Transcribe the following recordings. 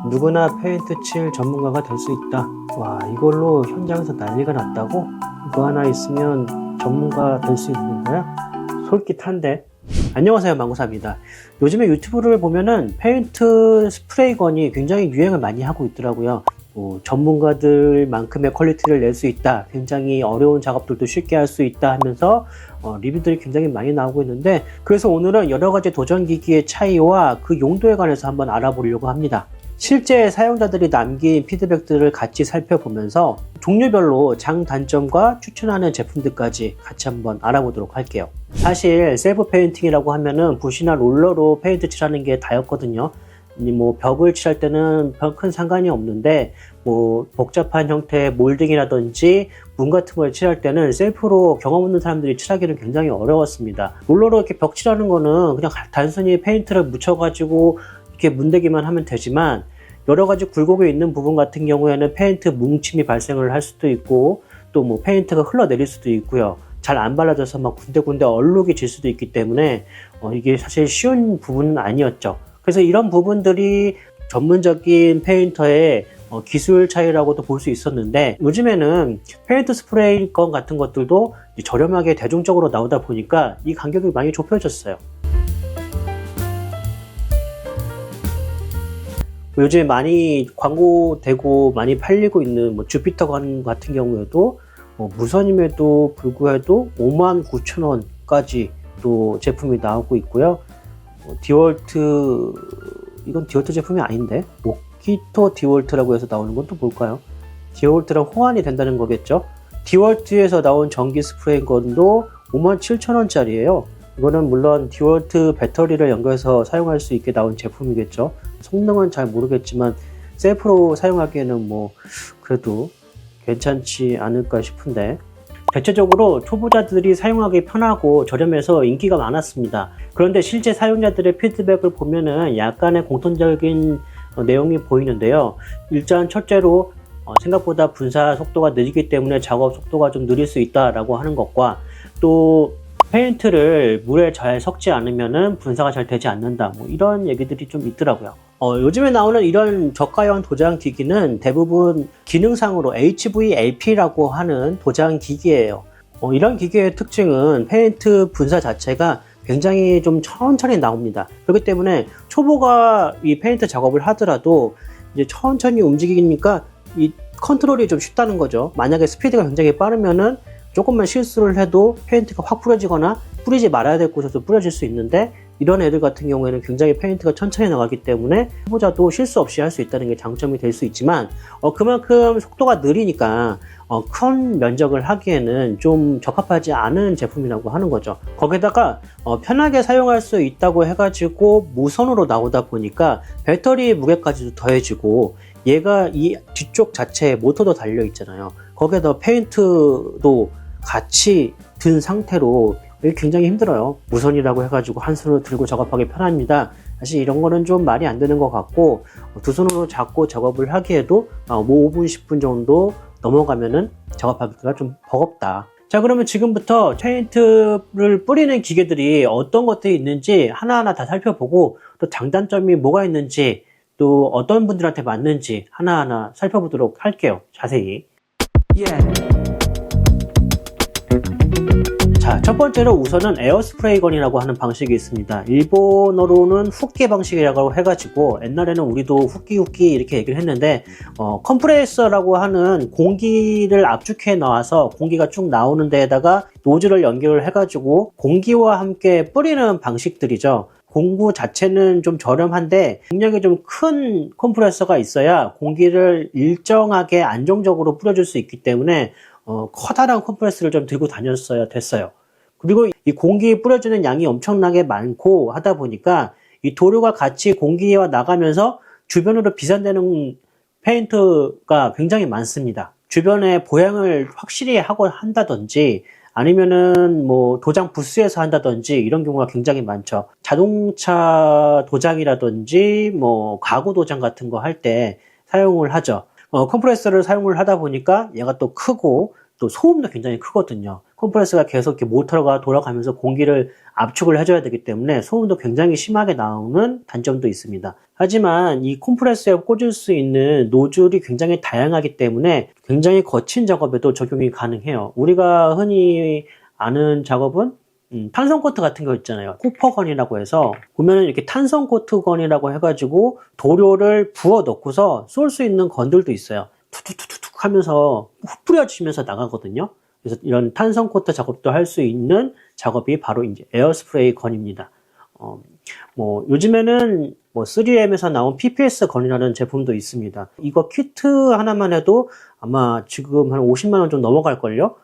누구나 페인트 칠 전문가가 될 수 있다. 와, 이걸로 현장에서 난리가 났다고? 이거 하나 있으면 전문가 될 수 있는 거야? 솔깃한데? 안녕하세요, 망구사입니다. 요즘에 유튜브를 보면은 페인트 스프레이건이 굉장히 유행을 많이 하고 있더라고요. 전문가들만큼의 퀄리티를 낼 수 있다, 굉장히 어려운 작업들도 쉽게 할 수 있다 하면서 리뷰들이 굉장히 많이 나오고 있는데, 그래서 오늘은 여러가지 도전기기의 차이와 그 용도에 관해서 한번 알아보려고 합니다. 실제 사용자들이 남긴 피드백들을 같이 살펴보면서 종류별로 장단점과 추천하는 제품들까지 같이 한번 알아보도록 할게요. 사실 셀프 페인팅이라고 하면은 붓이나 롤러로 페인트 칠하는 게 다였거든요. 벽을 칠할 때는 별 큰 상관이 없는데, 복잡한 형태의 몰딩이라든지 문 같은 걸 칠할 때는 셀프로 경험 없는 사람들이 칠하기는 굉장히 어려웠습니다. 롤러로 이렇게 벽 칠하는 거는 그냥 단순히 페인트를 묻혀가지고 이렇게 문대기만 하면 되지만, 여러 가지 굴곡이 있는 부분 같은 경우에는 페인트 뭉침이 발생을 할 수도 있고, 또 페인트가 흘러내릴 수도 있고요. 잘 안 발라져서 막 군데군데 얼룩이 질 수도 있기 때문에 이게 사실 쉬운 부분은 아니었죠. 그래서 이런 부분들이 전문적인 페인터의 기술 차이라고도 볼 수 있었는데, 요즘에는 페인트 스프레이 건 같은 것들도 저렴하게 대중적으로 나오다 보니까 이 간격이 많이 좁혀졌어요. 요즘에 많이 광고되고 많이 팔리고 있는 주피터 건 같은 경우에도 무선임에도 불구해도 59,000원까지 또 제품이 나오고 있고요. 디월트, 이건 디월트 제품이 아닌데, 모키토 디월트라고 해서 나오는 건 또 뭘까요? 디월트랑 호환이 된다는 거겠죠. 디월트에서 나온 전기 스프레이 건도 57,000원짜리예요 이거는 물론 디월트 배터리를 연결해서 사용할 수 있게 나온 제품이겠죠. 성능은 잘 모르겠지만 셀프로 사용하기에는 그래도 괜찮지 않을까 싶은데, 대체적으로 초보자들이 사용하기 편하고 저렴해서 인기가 많았습니다. 그런데 실제 사용자들의 피드백을 보면은 약간의 공통적인 내용이 보이는데요. 일단 첫째로 생각보다 분사 속도가 느리기 때문에 작업 속도가 좀 느릴 수 있다라고 하는 것과, 또 페인트를 물에 잘 섞지 않으면은 분사가 잘 되지 않는다, 이런 얘기들이 좀 있더라고요. 요즘에 나오는 이런 저가형 도장 기기는 대부분 기능상으로 HVLP라고 하는 도장 기기예요. 이런 기계의 특징은 페인트 분사 자체가 굉장히 좀 천천히 나옵니다. 그렇기 때문에 초보가 이 페인트 작업을 하더라도 이제 천천히 움직이니까 이 컨트롤이 좀 쉽다는 거죠. 만약에 스피드가 굉장히 빠르면은 조금만 실수를 해도 페인트가 확 뿌려지거나 뿌리지 말아야 될 곳에서 뿌려질 수 있는데, 이런 애들 같은 경우에는 굉장히 페인트가 천천히 나가기 때문에 초보자도 실수 없이 할 수 있다는 게 장점이 될 수 있지만, 그만큼 속도가 느리니까 큰 면적을 하기에는 좀 적합하지 않은 제품이라고 하는 거죠. 거기다가 편하게 사용할 수 있다고 해가지고 무선으로 나오다 보니까 배터리 무게까지도 더해지고, 얘가 이 뒤쪽 자체에 모터도 달려 있잖아요. 거기에다 페인트도 같이 든 상태로 굉장히 힘들어요. 무선이라고 해가지고 한 손으로 들고 작업하기 편합니다. 사실 이런 거는 좀 말이 안 되는 것 같고, 두 손으로 잡고 작업을 하기에도 5분, 10분 정도 넘어가면은 작업하기가 좀 버겁다. 자, 그러면 지금부터 페인트를 뿌리는 기계들이 어떤 것들이 있는지 하나하나 다 살펴보고, 또 장단점이 뭐가 있는지, 또 어떤 분들한테 맞는지 하나하나 살펴보도록 할게요. 자세히. 자, 첫 번째로 우선은 에어스프레이건이라고 하는 방식이 있습니다. 일본어로는 후끼 방식이라고 해가지고, 옛날에는 우리도 후끼 이렇게 얘기를 했는데, 컴프레서라고 하는 공기를 압축해 놔서 공기가 쭉 나오는 데에다가 노즐을 연결을 해가지고 공기와 함께 뿌리는 방식들이죠. 공구 자체는 좀 저렴한데 굉장히 좀 큰 컴프레서가 있어야 공기를 일정하게 안정적으로 뿌려줄 수 있기 때문에 커다란 컴프레서를 좀 들고 다녔어야 됐어요. 그리고 이 공기 뿌려주는 양이 엄청나게 많고 하다 보니까 이 도료가 같이 공기와 나가면서 주변으로 비산되는 페인트가 굉장히 많습니다. 주변에 보양을 확실히 하고 한다든지, 아니면은 도장 부스에서 한다든지, 이런 경우가 굉장히 많죠. 자동차 도장이라든지 가구 도장 같은 거 할 때 사용을 하죠. 컴프레서를 사용을 하다 보니까 얘가 또 크고 또 소음도 굉장히 크거든요. 컴프레서가 계속 이렇게 모터가 돌아가면서 공기를 압축을 해줘야 되기 때문에 소음도 굉장히 심하게 나오는 단점도 있습니다. 하지만 이 컴프레서에 꽂을 수 있는 노즐이 굉장히 다양하기 때문에 굉장히 거친 작업에도 적용이 가능해요. 우리가 흔히 아는 작업은 탄성 코트 같은 거 있잖아요. 쿠퍼건이라고 해서 보면은 이렇게 탄성 코트건이라고 해가지고 도료를 부어 넣고서 쏠 수 있는 건들도 있어요. 툭툭툭툭 하면서 훅 뿌려지면서 나가거든요. 그래서 이런 탄성 코트 작업도 할 수 있는 작업이 바로 이제 에어스프레이 건입니다. 뭐 요즘에는 뭐 3M에서 나온 PPS 건이라는 제품도 있습니다. 이거 키트 하나만 해도 아마 지금 한 50만 원 좀 넘어갈걸요?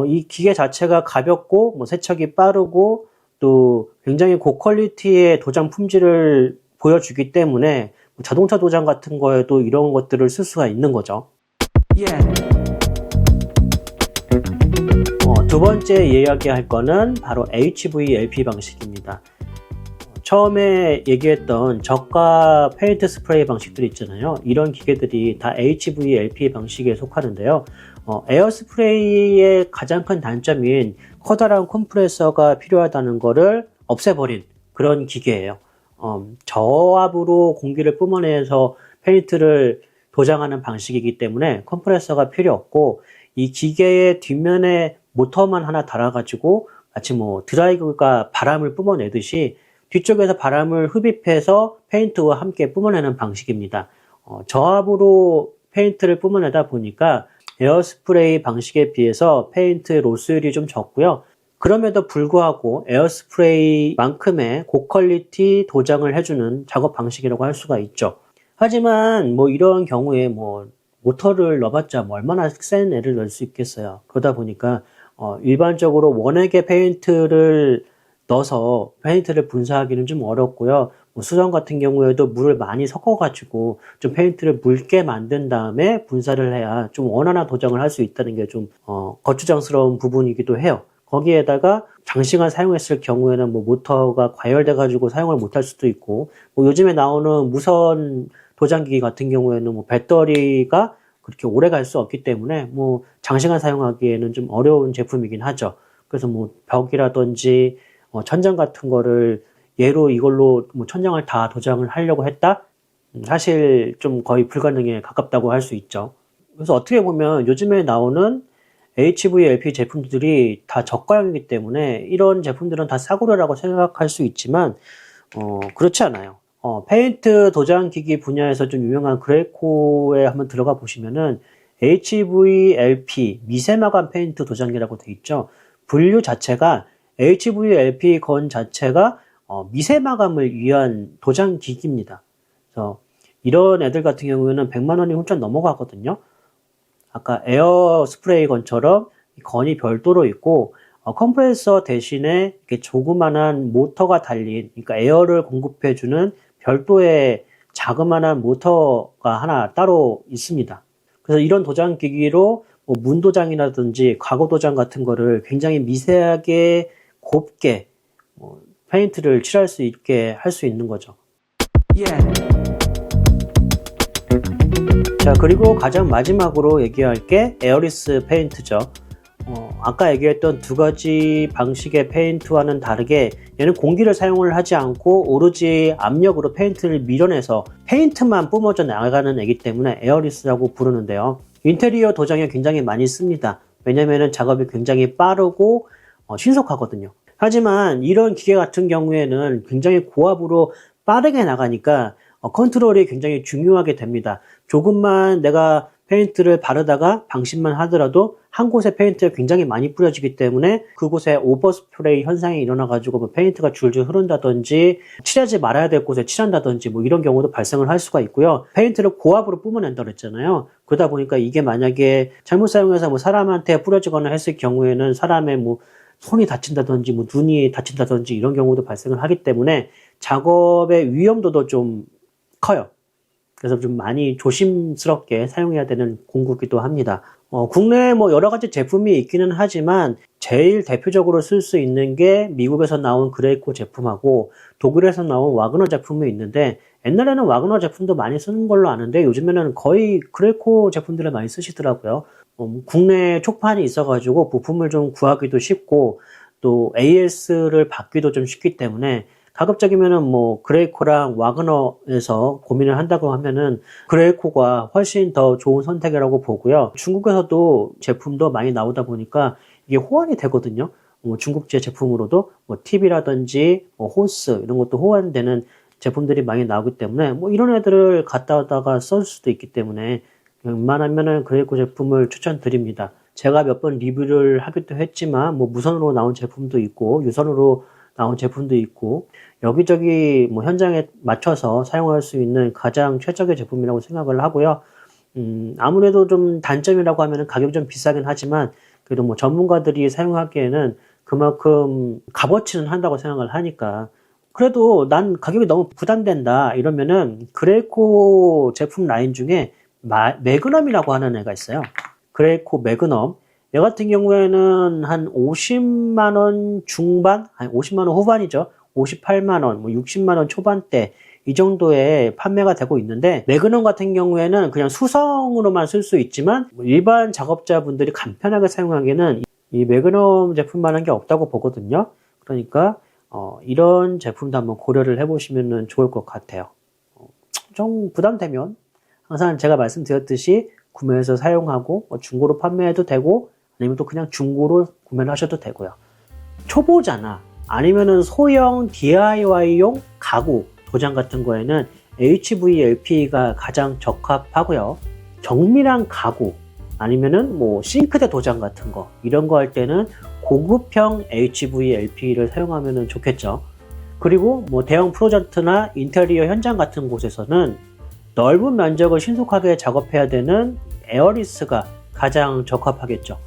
이 기계 자체가 가볍고 뭐 세척이 빠르고 또 굉장히 고퀄리티의 도장 품질을 보여주기 때문에 자동차 도장 같은 거에도 이런 것들을 쓸 수가 있는 거죠. 두 번째 이야기할 거는 바로 HVLP 방식입니다. 처음에 얘기했던 저가 페인트 스프레이 방식들 있잖아요. 이런 기계들이 다 HVLP 방식에 속하는데요. 에어스프레이의 가장 큰 단점인 커다란 컴프레서가 필요하다는 거를 없애버린 그런 기계예요. 저압으로 공기를 뿜어내서 페인트를 도장하는 방식이기 때문에 컴프레서가 필요 없고, 이 기계의 뒷면에 모터만 하나 달아가지고 마치 뭐 드라이기가 바람을 뿜어내듯이 뒤쪽에서 바람을 흡입해서 페인트와 함께 뿜어내는 방식입니다. 저압으로 페인트를 뿜어내다 보니까 에어스프레이 방식에 비해서 페인트 로스율이 좀 적고요. 그럼에도 불구하고 에어스프레이만큼의 고퀄리티 도장을 해주는 작업 방식이라고 할 수가 있죠. 하지만 뭐 이런 경우에 뭐 모터를 넣어봤자 뭐 얼마나 센 애를 넣을 수 있겠어요. 그러다 보니까 일반적으로 원액의 페인트를 넣어서 페인트를 분사하기는 좀 어렵고요. 뭐 수정 같은 경우에도 물을 많이 섞어가지고 좀 페인트를 묽게 만든 다음에 분사를 해야 좀 원활한 도장을 할 수 있다는 게 좀 거추장스러운 부분이기도 해요. 거기에다가 장시간 사용했을 경우에는 뭐 모터가 과열돼가지고 사용을 못할 수도 있고, 뭐 요즘에 나오는 무선 도장기기 같은 경우에는 뭐 배터리가 그렇게 오래 갈 수 없기 때문에 뭐 장시간 사용하기에는 좀 어려운 제품이긴 하죠. 그래서 뭐 벽이라든지 천장 같은 거를 얘로 이걸로 뭐 천장을 다 도장을 하려고 했다? 사실 좀 거의 불가능에 가깝다고 할 수 있죠. 그래서 어떻게 보면 요즘에 나오는 HVLP 제품들이 다 저가형이기 때문에 이런 제품들은 다 싸구려라고 생각할 수 있지만 그렇지 않아요. 페인트 도장기기 분야에서 좀 유명한 그레이코에 한번 들어가 보시면은 HVLP 미세마감 페인트 도장기라고 돼 있죠. 분류 자체가 HVLP 건 자체가 미세마감을 위한 도장기기입니다. 그래서 이런 애들 같은 경우에는 100만 원이 훌쩍 넘어가거든요. 아까 에어 스프레이 건처럼 건이 별도로 있고, 컴프레서 대신에 이렇게 조그만한 모터가 달린, 그러니까 에어를 공급해주는 별도의 자그만한 모터가 하나 따로 있습니다. 그래서 이런 도장기기로 뭐 문도장이라든지 과거도장 같은 거를 굉장히 미세하게 곱게 페인트를 칠할 수 있게 할 수 있는 거죠. 자, 그리고 가장 마지막으로 얘기할 게 에어리스 페인트죠. 아까 얘기했던 두 가지 방식의 페인트와는 다르게 얘는 공기를 사용을 하지 않고 오로지 압력으로 페인트를 밀어내서 페인트만 뿜어져 나가는 애기 때문에 에어리스라고 부르는데요. 인테리어 도장에 굉장히 많이 씁니다. 왜냐면은 작업이 굉장히 빠르고 신속하거든요. 하지만 이런 기계 같은 경우에는 굉장히 고압으로 빠르게 나가니까 컨트롤이 굉장히 중요하게 됩니다. 조금만 내가 페인트를 바르다가 방심만 하더라도 한 곳에 페인트가 굉장히 많이 뿌려지기 때문에 그곳에 오버스프레이 현상이 일어나가지고 뭐 페인트가 줄줄 흐른다든지 칠하지 말아야 될 곳에 칠한다든지 뭐 이런 경우도 발생을 할 수가 있고요. 페인트를 고압으로 뿜어낸다고 그랬잖아요. 그러다 보니까 이게 만약에 잘못 사용해서 뭐 사람한테 뿌려지거나 했을 경우에는 사람의 뭐 손이 다친다든지 뭐 눈이 다친다든지 이런 경우도 발생을 하기 때문에 작업의 위험도도 좀 커요. 그래서 좀 많이 조심스럽게 사용해야 되는 공구기도 합니다. 국내에 뭐 여러 가지 제품이 있기는 하지만 제일 대표적으로 쓸 수 있는 게 미국에서 나온 그레이코 제품하고 독일에서 나온 와그너 제품이 있는데, 옛날에는 와그너 제품도 많이 쓰는 걸로 아는데 요즘에는 거의 그레이코 제품들을 많이 쓰시더라고요. 국내 촉판이 있어가지고 부품을 좀 구하기도 쉽고 또 AS를 받기도 좀 쉽기 때문에 가급적이면은 뭐 그레이코랑 와그너에서 고민을 한다고 하면은 그레이코가 훨씬 더 좋은 선택이라고 보고요. 중국에서도 제품도 많이 나오다 보니까 이게 호환이 되거든요. 중국제 제품으로도 뭐 팁이라든지 뭐 호스 이런 것도 호환되는 제품들이 많이 나오기 때문에 뭐 이런 애들을 갖다가 쓸 수도 있기 때문에 웬만하면은 그레이코 제품을 추천드립니다. 제가 몇 번 리뷰를 하기도 했지만 뭐 무선으로 나온 제품도 있고 유선으로 나온 제품도 있고 여기저기 뭐 현장에 맞춰서 사용할 수 있는 가장 최적의 제품이라고 생각을 하고요. 아무래도 좀 단점이라고 하면은 가격이 좀 비싸긴 하지만 그래도 뭐 전문가들이 사용하기에는 그만큼 값어치는 한다고 생각을 하니까 그래도 난 가격이 너무 부담된다 이러면은 그레이코 제품 라인 중에 매그넘이라고 하는 애가 있어요. 그레이코 매그넘. 얘 같은 경우에는 한 50만원 중반? 아니 50만원 후반이죠. 58만원, 뭐 60만원 초반대 이 정도에 판매가 되고 있는데 매그넘 같은 경우에는 그냥 수성으로만 쓸 수 있지만 일반 작업자분들이 간편하게 사용하기에는 이 매그넘 제품만한 게 없다고 보거든요. 그러니까 이런 제품도 한번 고려를 해보시면 좋을 것 같아요. 좀 부담되면 항상 제가 말씀드렸듯이 구매해서 사용하고 중고로 판매해도 되고 아니면 또 그냥 중고로 구매를 하셔도 되고요. 초보자나 아니면은 소형 DIY용 가구 도장 같은 거에는 HVLP가 가장 적합하고요. 정밀한 가구 아니면은 뭐 싱크대 도장 같은 거 이런 거 할 때는 고급형 HVLP를 사용하면 좋겠죠. 그리고 뭐 대형 프로젝트나 인테리어 현장 같은 곳에서는 넓은 면적을 신속하게 작업해야 되는 에어리스가 가장 적합하겠죠.